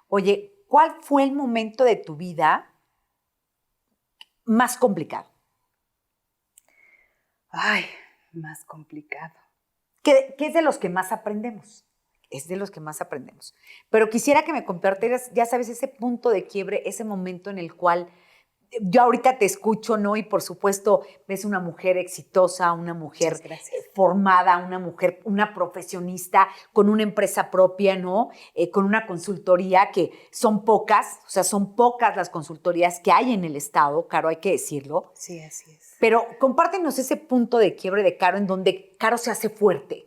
Oye, ¿cuál fue el momento de tu vida más complicado? Ay, más complicado. ¿Qué es de los que más aprendemos? Es de los que más aprendemos. Pero quisiera que me compartieras, ya sabes, ese punto de quiebre, ese momento en el cual yo ahorita te escucho, ¿no? Y por supuesto, ves una mujer exitosa, una mujer formada, una mujer, una profesionista con una empresa propia, ¿no? Con una consultoría que son pocas, o sea, son pocas las consultorías que hay en el Estado, Caro, hay que decirlo. Sí, así es. Pero compártenos ese punto de quiebre de Caro en donde Caro se hace fuerte.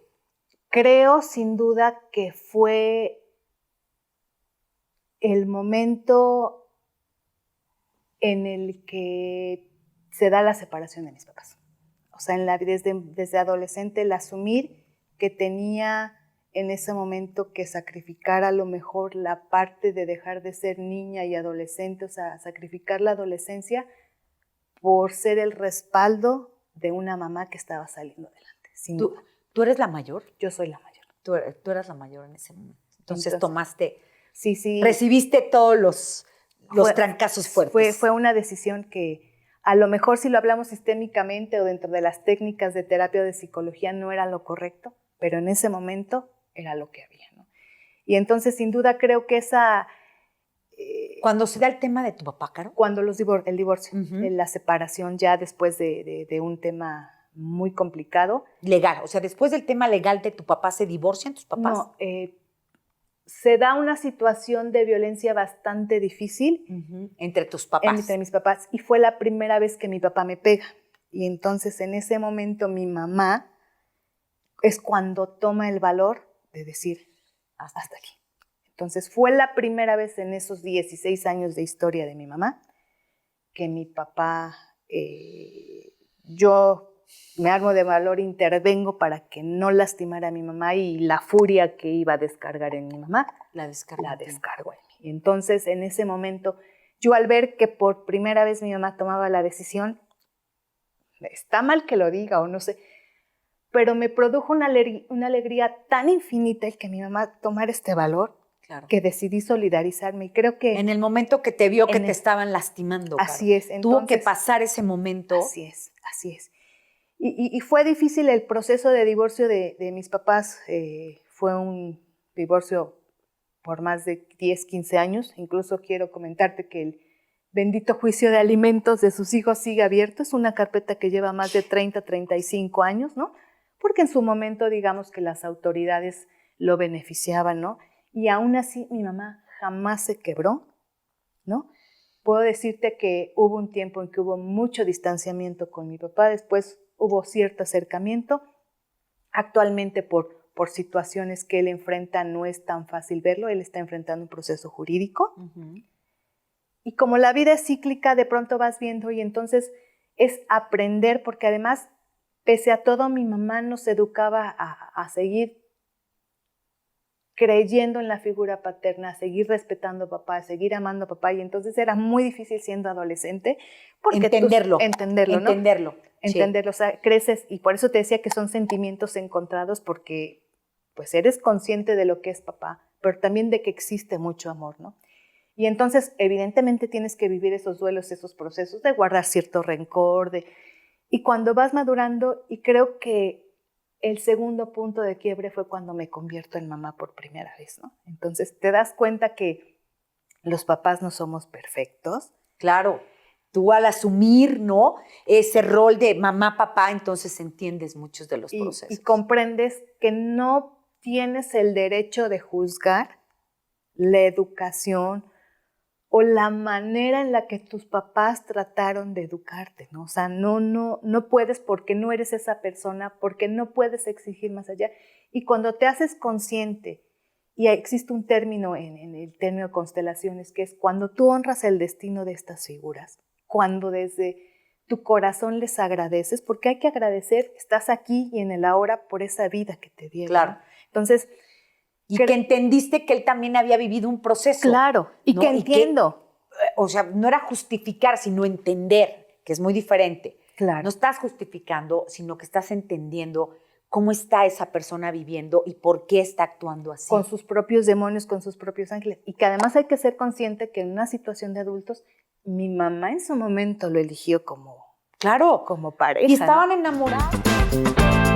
Creo sin duda que fue el momento en el que se da la separación de mis papás. O sea, desde adolescente el asumir que tenía en ese momento que sacrificar a lo mejor la parte de dejar de ser niña y adolescente, o sea, sacrificar la adolescencia por ser el respaldo de una mamá que estaba saliendo adelante, sin duda. ¿Tú eres la mayor? Yo soy la mayor. Tú eras la mayor en ese momento. Entonces tomaste, sí, recibiste todos los trancazos fuertes. Fue una decisión que a lo mejor si lo hablamos sistémicamente o dentro de las técnicas de terapia o de psicología no era lo correcto, pero en ese momento era lo que había, ¿no? Y entonces sin duda creo que esa... ¿Cuándo se da el tema de tu papá, Caro? Cuando el divorcio, la separación ya después de un tema muy complicado. Legal, o sea, después del tema legal de tu papá, ¿se divorcian tus papás? No, se da una situación de violencia bastante difícil. Entre tus papás. Entre mis papás. Y fue la primera vez que mi papá me pega. Y entonces en ese momento mi mamá es cuando toma el valor de decir, hasta aquí. Entonces fue la primera vez en esos 16 años de historia de mi mamá que mi papá, yo me armo de valor, intervengo para que no lastimara a mi mamá y la furia que iba a descargar en mi mamá, la descargo en mí. Y entonces en ese momento, yo al ver que por primera vez mi mamá tomaba la decisión, está mal que lo diga o no sé, pero me produjo una alegría tan infinita el que mi mamá tomara este valor, claro, que decidí solidarizarme. Y creo que... En el momento que te vio que te estaban lastimando, así Caro. es. Entonces, tuvo que pasar ese momento. Así es, así es. Y fue difícil el proceso de divorcio de mis papás. Fue un divorcio por más de 10, 15 años. Incluso quiero comentarte que el bendito juicio de alimentos de sus hijos sigue abierto. Es una carpeta que lleva más de 30, 35 años, ¿no? Porque en su momento, digamos que las autoridades lo beneficiaban, ¿no? Y aún así mi mamá jamás se quebró, ¿no? Puedo decirte que hubo un tiempo en que hubo mucho distanciamiento con mi papá. Después hubo cierto acercamiento. Actualmente por situaciones que él enfrenta no es tan fácil verlo. Él está enfrentando un proceso jurídico. Y como la vida es cíclica, de pronto vas viendo y entonces es aprender, porque además, pese a todo, mi mamá nos educaba a seguir creyendo en la figura paterna, a seguir respetando a papá, a seguir amando a papá. Y entonces era muy difícil siendo adolescente. Porque entenderlo. Entenderlo, o sea, creces, y por eso te decía que son sentimientos encontrados, porque pues eres consciente de lo que es papá, pero también de que existe mucho amor, ¿no? Y entonces evidentemente tienes que vivir esos duelos, esos procesos de guardar cierto rencor, y cuando vas madurando, y creo que el segundo punto de quiebre fue cuando me convierto en mamá por primera vez, ¿no? Entonces te das cuenta que los papás no somos perfectos. Claro. Tú al asumir, ¿no?, ese rol de mamá, papá, entonces entiendes muchos de los procesos. Y comprendes que no tienes el derecho de juzgar la educación o la manera en la que tus papás trataron de educarte, ¿no? O sea, no puedes, porque no eres esa persona, porque no puedes exigir más allá. Y cuando te haces consciente, y existe un término en el término de constelaciones, que es cuando tú honras el destino de estas figuras, cuando desde tu corazón les agradeces, porque hay que agradecer, estás aquí y en el ahora por esa vida que te dieron. Claro. Entonces, y que entendiste que él también había vivido un proceso. Claro, y ¿no? Que entiendo. O sea, no era justificar, sino entender, que es muy diferente. Claro. No estás justificando, sino que estás entendiendo cómo está esa persona viviendo y por qué está actuando así. Con sus propios demonios, con sus propios ángeles. Y que además hay que ser consciente que en una situación de adultos, mi mamá en su momento lo eligió como Claro. pareja. Y estaban ¿no? enamorados.